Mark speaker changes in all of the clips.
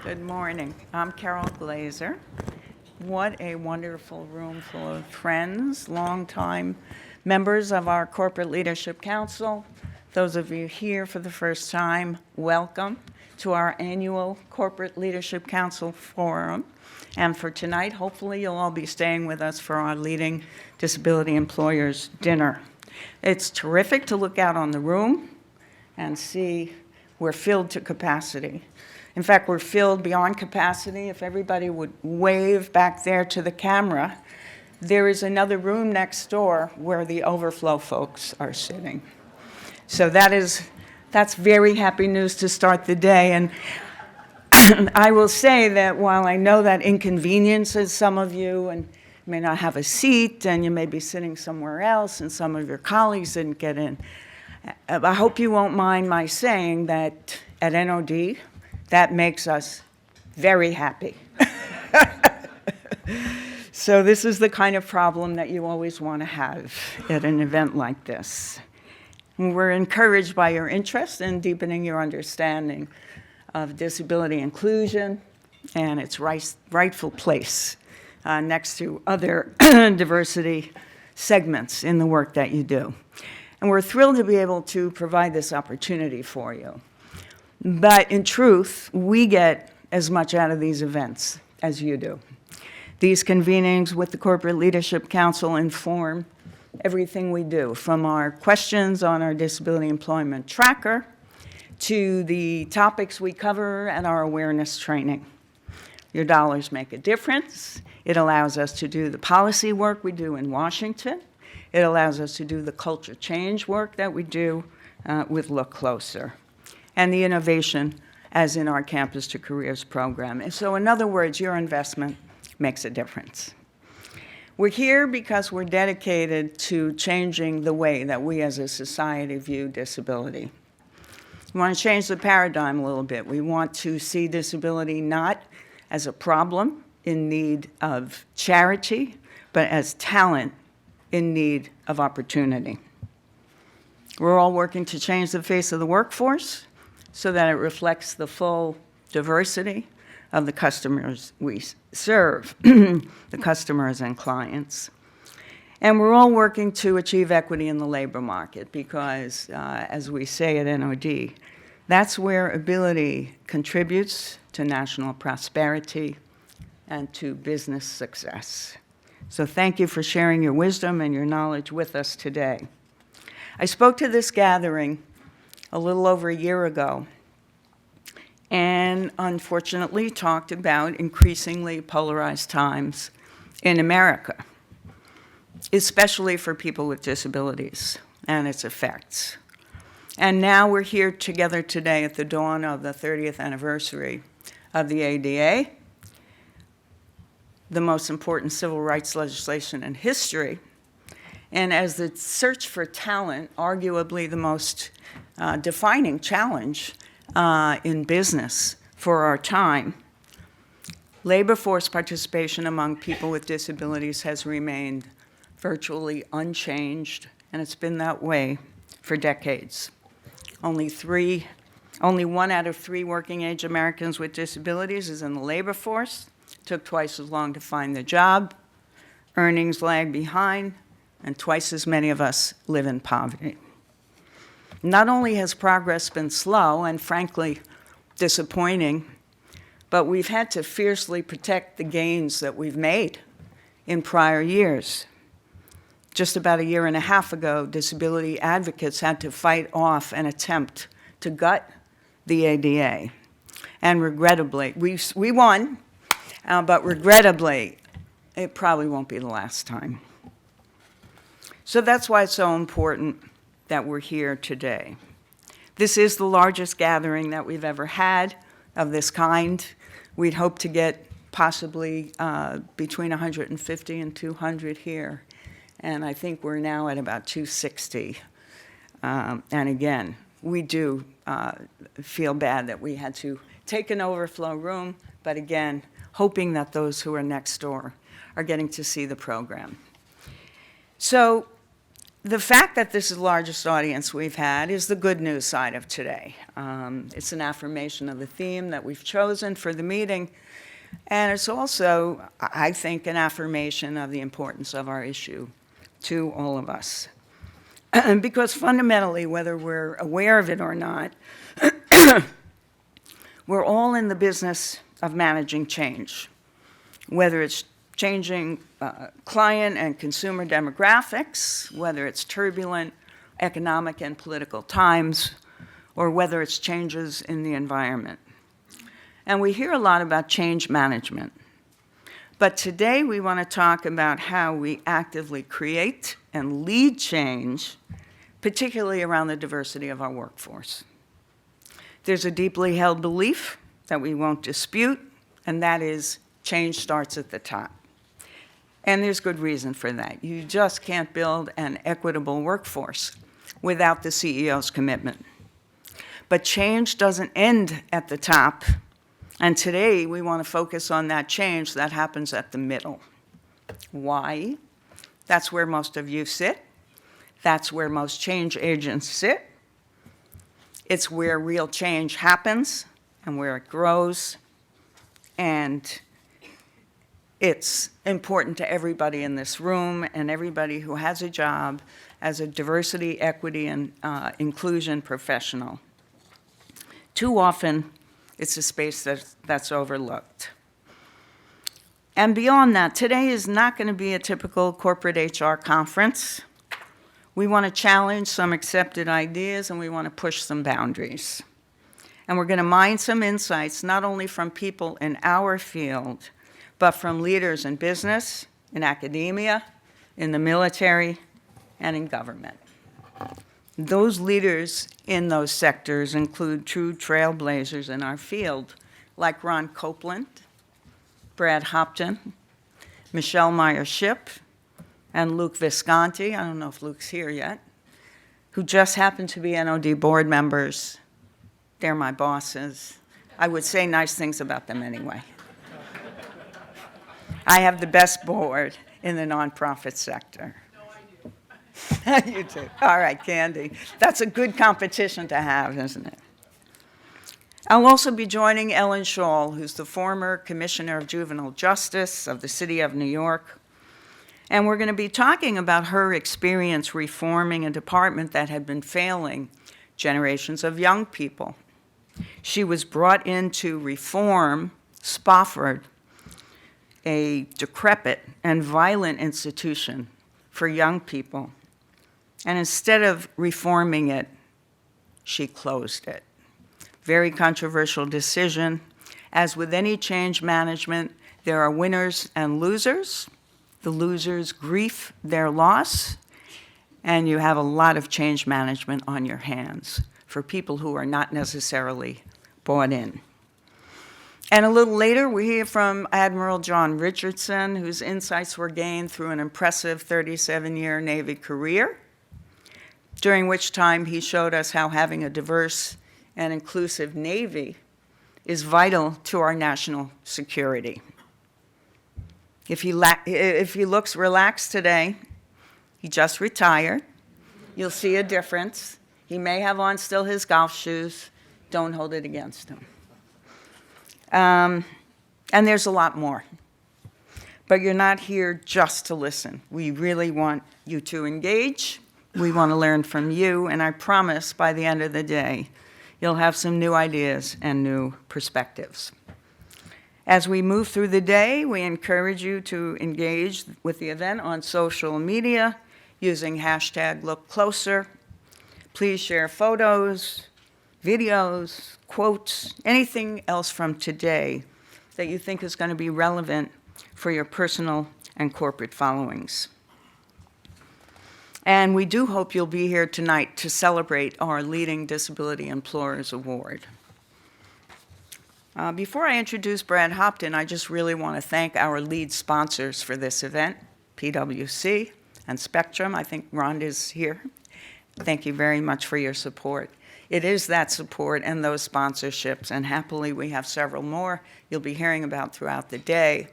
Speaker 1: Good morning. I'm Carol Glazer. What a wonderful room full of friends, longtime members of our Corporate Leadership Council. Those of you here for the first time, welcome to our annual Corporate Leadership Council Forum. And for tonight, hopefully you'll all be staying with us for our Leading Disability Employers Dinner. It's terrific to look out on the room and see we're filled to capacity. In fact, we're filled beyond capacity. If everybody would wave back there to the camera, there is another room next door where the overflow folks are sitting. So that's very happy news to start the day. And I will say that while I know that inconveniences some of you and may not have a seat and you may be sitting somewhere else and some of your colleagues didn't get in, I hope you won't mind my saying that at NOD, that makes us very happy. So this is the kind of problem that you always want to have at an event like this. And we're encouraged by your interest in deepening your understanding of disability inclusion and its rightful place next to other diversity segments in the work that you do. And we're thrilled to be able to provide this opportunity for you. But in truth, we get as much out of these events as you do. These convenings with the Corporate Leadership Council inform everything we do, from our questions on our disability employment tracker to the topics we cover at our awareness training. Your dollars make a difference. It allows us to do the policy work we do in Washington. It allows us to do the culture change work that we do with Look Closer, and the innovation as in our Campus to Careers program. And so in other words, your investment makes a difference. We're here because we're dedicated to changing the way that we as a society view disability. We want to change the paradigm a little bit. We want to see disability not as a problem in need of charity, but as talent in need of opportunity. We're all working to change the face of the workforce so that it reflects the full diversity of the customers we serve, the customers and clients. And we're all working to achieve equity in the labor market because, as we say at NOD, that's where ability contributes to national prosperity and to business success. So thank you for sharing your wisdom and your knowledge with us today. I spoke to this gathering a little over a year ago and unfortunately talked about increasingly polarized times in America, especially for people with disabilities and its effects. And now we're here together today at the dawn of the 30th anniversary of the ADA, the most important civil rights legislation in history, and as the search for talent, arguably the most defining challenge in business for our time. Labor force participation among people with disabilities has remained virtually unchanged, and it's been that way for decades. Only 1 out of 3 working-age Americans with disabilities is in the labor force. Took twice as long to find the job, earnings lag behind, and twice as many of us live in poverty. Not only has progress been slow and frankly disappointing, but we've had to fiercely protect the gains that we've made in prior years. Just about a year and a half ago, disability advocates had to fight off an attempt to gut the ADA. And regrettably, we won, but regrettably, it probably won't be the last time. So that's why it's so important that we're here today. This is the largest gathering that we've ever had of this kind. We'd hope to get possibly between 150 and 200 here. And I think we're now at about 260. And again, we do feel bad that we had to take an overflow room, but again, hoping that those who are next door are getting to see the program. So The fact that this is the largest audience we've had is the good news side of today. It's an affirmation of the theme that we've chosen for the meeting, and it's also, I think, an affirmation of the importance of our issue to all of us. Because fundamentally, whether we're aware of it or not, we're all in the business of managing change, whether it's changing client and consumer demographics, whether it's turbulent economic and political times, or whether it's changes in the environment. And we hear a lot about change management. But today we want to talk about how we actively create and lead change, particularly around the diversity of our workforce. There's a deeply held belief that we won't dispute, and that is change starts at the top. And there's good reason for that. You just can't build an equitable workforce without the CEO's commitment. But change doesn't end at the top. And today, we want to focus on that change that happens at the middle. Why? That's where most of you sit. That's where most change agents sit. It's where real change happens and where it grows. And it's important to everybody in this room and everybody who has a job as a diversity, equity, and inclusion professional. Too often, it's a space that's overlooked. And beyond that, today is not going to be a typical corporate HR conference. We want to challenge some accepted ideas, and we want to push some boundaries. And we're going to mine some insights, not only from people in our field, but from leaders in business, in academia, in the military, and in government. Those leaders in those sectors include true trailblazers in our field, like Ron Copeland, Brad Hopton, Michelle Meyer-Shipp, and Luke Visconti. I don't know if Luke's here yet, who just happen to be NOD board members. They're my bosses. I would say nice things about them anyway. I have the best board in the nonprofit sector. No, I do. You do. All right, Candy. That's a good competition to have, isn't it? I'll also be joining Ellen Schall, who's the former Commissioner of Juvenile Justice of the City of New York. And we're going to be talking about her experience reforming a department that had been failing generations of young people. She was brought in to reform Spofford, a decrepit and violent institution for young people. And instead of reforming it, she closed it. Very controversial decision. As with any change management, there are winners and losers. The losers grieve their loss, and you have a lot of change management on your hands for people who are not necessarily bought in. And a little later, we hear from Admiral John Richardson, whose insights were gained through an impressive 37-year Navy career, during which time he showed us how having a diverse and inclusive Navy is vital to our national security. If he looks relaxed today, he just retired. You'll see a difference. He may have on still his golf shoes. Don't hold it against him. And there's a lot more. But you're not here just to listen. We really want you to engage. We want to learn from you. And I promise by the end of the day, you'll have some new ideas and new perspectives. As we move through the day, we encourage you to engage with the event on social media using hashtag #LookCloser. Please share photos, videos, quotes, anything else from today that you think is going to be relevant for your personal and corporate followings. And we do hope you'll be here tonight to celebrate our Leading Disability Employers Award. Before I introduce Brad Hopton, I just really want to thank our lead sponsors for this event, PwC and Spectrum. I think Rhonda's here. Thank you very much for your support. It is that support and those sponsorships, and happily we have several more you'll be hearing about throughout the day,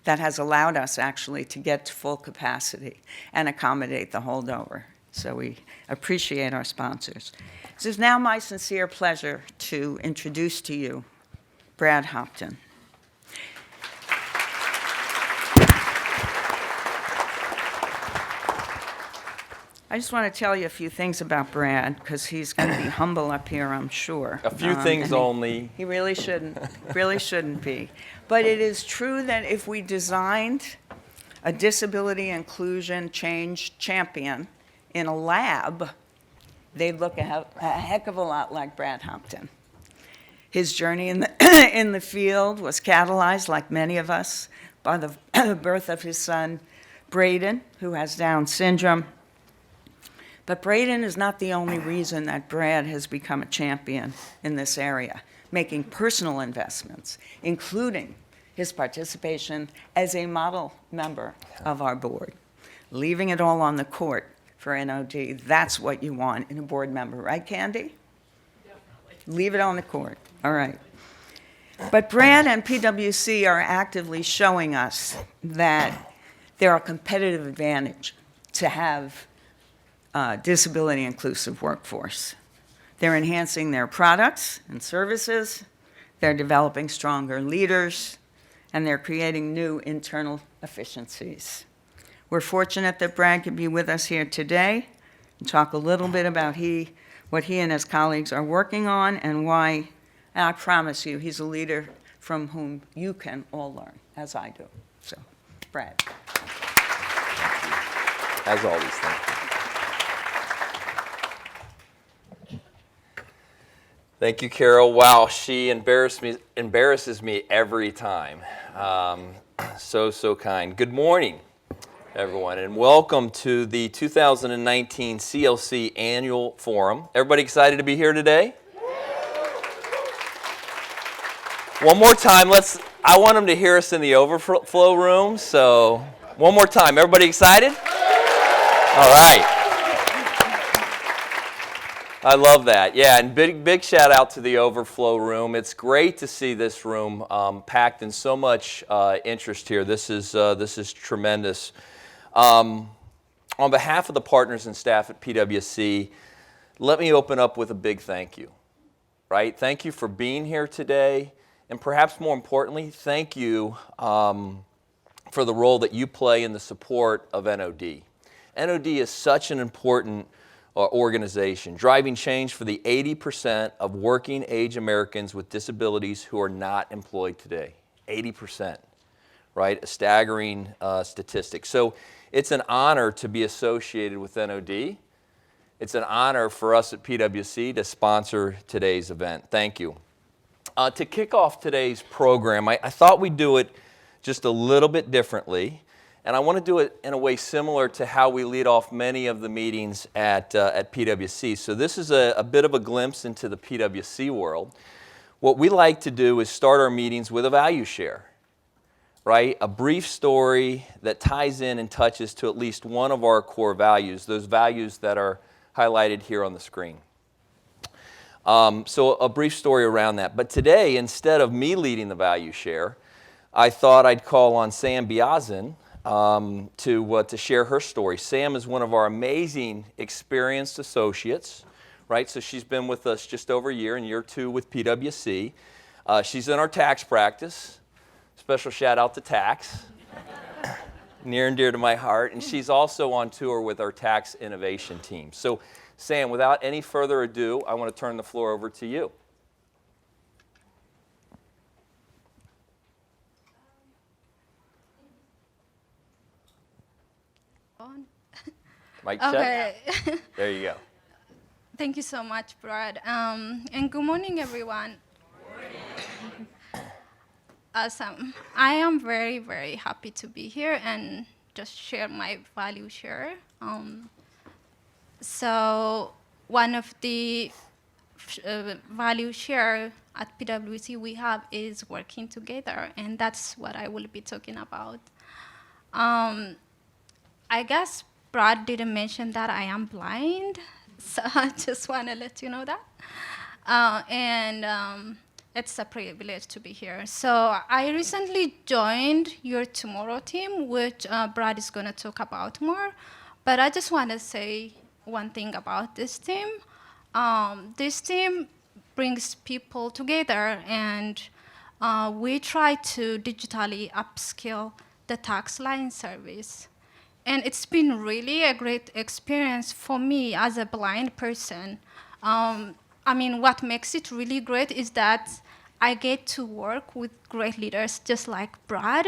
Speaker 1: that has allowed us actually to get to full capacity and accommodate the holdover So we appreciate our sponsors. It is now my sincere pleasure to introduce to you Brad Hopton. I just want to tell you a few things about Brad, because he's going to be humble up here, I'm sure.
Speaker 2: A few things only.
Speaker 1: He really shouldn't be. But it is true that if we designed a disability inclusion change champion in a lab, they'd look a heck of a lot like Brad Hopton. His journey in the field was catalyzed, like many of us, by the birth of his son, Braden, who has Down syndrome. But Braden is not the only reason that Brad has become a champion in this area, making personal investments, including his participation as a model member of our board. Leaving it all on the court for NOD, that's what you want in a board member, right, Candy? Definitely. Leave it on the court, all right. But Brad and PwC are actively showing us that they're a competitive advantage to have disability inclusive workforce. They're enhancing their products and services, they're developing stronger leaders, and they're creating new internal efficiencies. We're fortunate that Brad could be with us here today and talk a little bit about what he and his colleagues are working on and why, and I promise you, he's a leader from whom you can all learn, as I do. So, Brad.
Speaker 2: As always, thank you. Thank you, Carol. Wow, she embarrasses me every time. So kind. Good morning, everyone, and welcome to the 2019 CLC Annual Forum. Everybody excited to be here today? One more time, I want them to hear us in the overflow room, so one more time. Everybody excited? All right. I love that. Yeah, and big shout out to the overflow room. It's great to see this room packed in so much interest here. This is tremendous. On behalf of the partners and staff at PwC, let me open up with a big thank you. Right? Thank you for being here today, and perhaps more importantly, thank you for the role that you play in the support of NOD. NOD is such an important organization, driving change for the 80% of working age Americans with disabilities who are not employed today. 80%, right? A staggering statistic. So it's an honor to be associated with NOD. It's an honor for us at PwC to sponsor today's event. Thank you. To kick off today's program, I thought we'd do it just a little bit differently. And I want to do it in a way similar to how we lead off many of the meetings at PwC. So this is a bit of a glimpse into the PwC world. What we like to do is start our meetings with a value share, right? A brief story that ties in and touches to at least one of our core values, those values that are highlighted here on the screen. So a brief story around that. But today, instead of me leading the value share, I thought I'd call on Sam Biazin to share her story. Sam is one of our amazing experienced associates, right? So she's been with us just over a year, in year 2 with PwC. She's in our tax practice. Special shout out to tax, near and dear to my heart. And she's also on tour with our tax innovation team. So Sam, without any further ado, I want to turn the floor over to you. Mic check.
Speaker 3: Okay.
Speaker 2: There you go.
Speaker 3: Thank you so much, Brad. And good morning, everyone. Awesome. I am very, very happy to be here and just share my value share. So one of the value share at PwC we have is working together, and that's what I will be talking about. I guess Brad didn't mention that I am blind, so I just want to let you know that. It's a privilege to be here. So I recently joined your Tomorrow team, which Brad is going to talk about more. But I just want to say one thing about this team. This team brings people together, and we try to digitally upskill the tax line service. And it's been really a great experience for me as a blind person. I mean, what makes it really great is that I get to work with great leaders just like Brad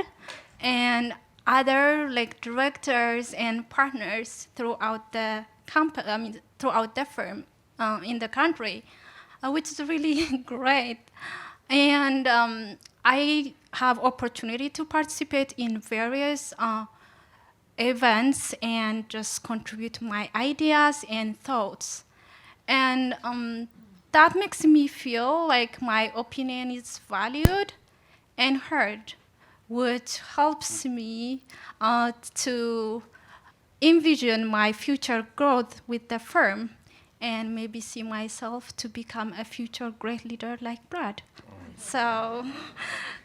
Speaker 3: and other like directors and partners throughout the throughout the firm in the country, which is really great. And I have opportunity to participate in various events and just contribute my ideas and thoughts. And that makes me feel like my opinion is valued and heard, which helps me to envision my future growth with the firm and maybe see myself to become a future great leader like Brad. So,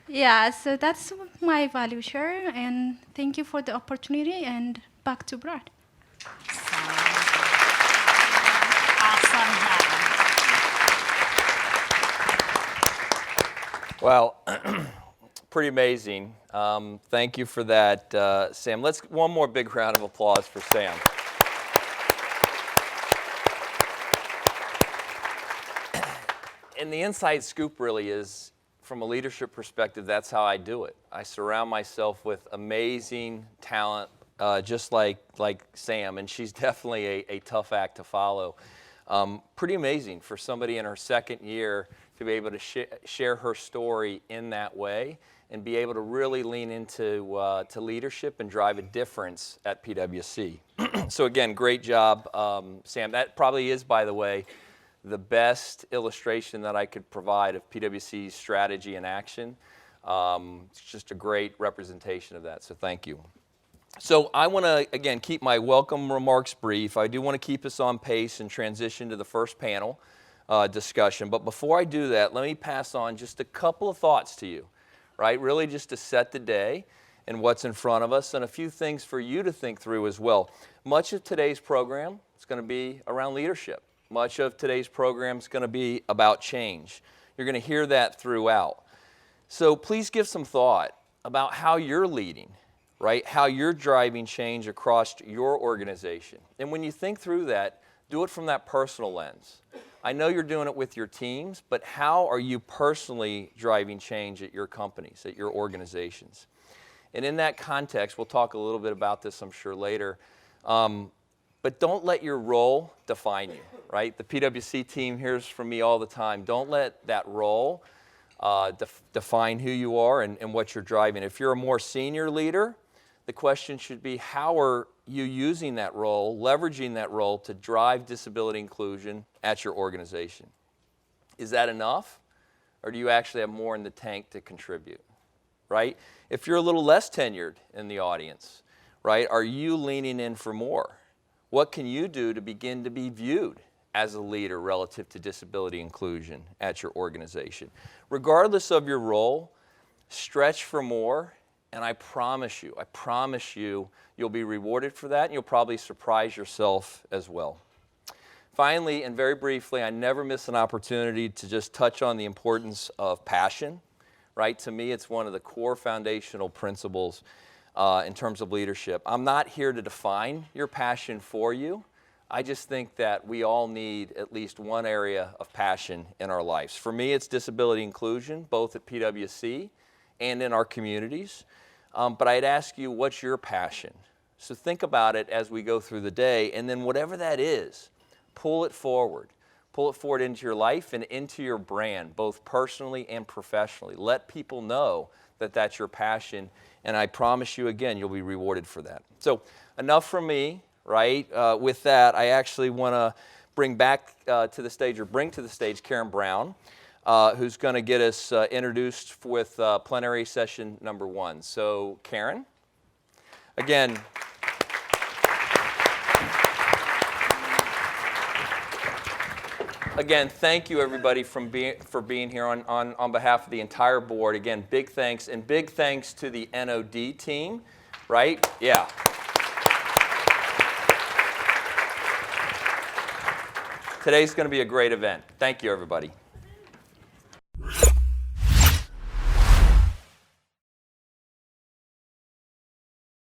Speaker 3: yeah, so that's my value share, and thank you for the opportunity, and back to Brad.
Speaker 4: Awesome job.
Speaker 2: Well, pretty amazing. Thank you for that, Sam. Let's one more big round of applause for Sam. And the inside scoop really is, from a leadership perspective, that's how I do it. I surround myself with amazing talent, just like Sam, and she's definitely a tough act to follow. Pretty amazing for somebody in her second year to be able to share her story in that way and be able to really lean into to leadership and drive a difference at PwC. So again, great job, Sam. That probably is, by the way, the best illustration that I could provide of PwC's strategy and action. It's just a great representation of that, so thank you. So I want to, again, keep my welcome remarks brief. I do want to keep us on pace and transition to the first panel discussion. But before I do that, let me pass on just a couple of thoughts to you, right? Really just to set the day and what's in front of us, and a few things for you to think through as well. Much of today's program is going to be around leadership. Much of today's program is going to be about change. You're going to hear that throughout. So please give some thought about how you're leading, right? How you're driving change across your organization. And when you think through that, do it from that personal lens. I know you're doing it with your teams, but how are you personally driving change at your companies, at your organizations? And in that context, we'll talk a little bit about this, I'm sure, later. But don't let your role define you, right? The PwC team hears from me all the time. Don't let that role define who you are and what you're driving. If you're a more senior leader, the question should be, how are you using that role, leveraging that role to drive disability inclusion at your organization? Is that enough? Or do you actually have more in the tank to contribute, right? If you're a little less tenured in the audience, right, are you leaning in for more? What can you do to begin to be viewed as a leader relative to disability inclusion at your organization? Regardless of your role, stretch for more, and I promise you, you'll be rewarded for that, and you'll probably surprise yourself as well. Finally, and very briefly, I never miss an opportunity to just touch on the importance of passion, right? To me, it's one of the core foundational principles in terms of leadership. I'm not here to define your passion for you. I just think that we all need at least one area of passion in our lives. For me, it's disability inclusion, both at PwC and in our communities. But I'd ask you, what's your passion? So think about it as we go through the day, and then whatever that is, pull it forward. Pull it forward into your life and into your brand, both personally and professionally. Let people know that that's your passion, and I promise you, again, you'll be rewarded for that. So enough from me, right? With that, I actually want to bring to the stage Karen Brown, who's going to get us introduced with plenary session number 1. So Karen, again, thank you everybody for being here on behalf of the entire board. Again, big thanks, and big thanks to the NOD team, right? Yeah. Today's going to be a great event. Thank you, everybody.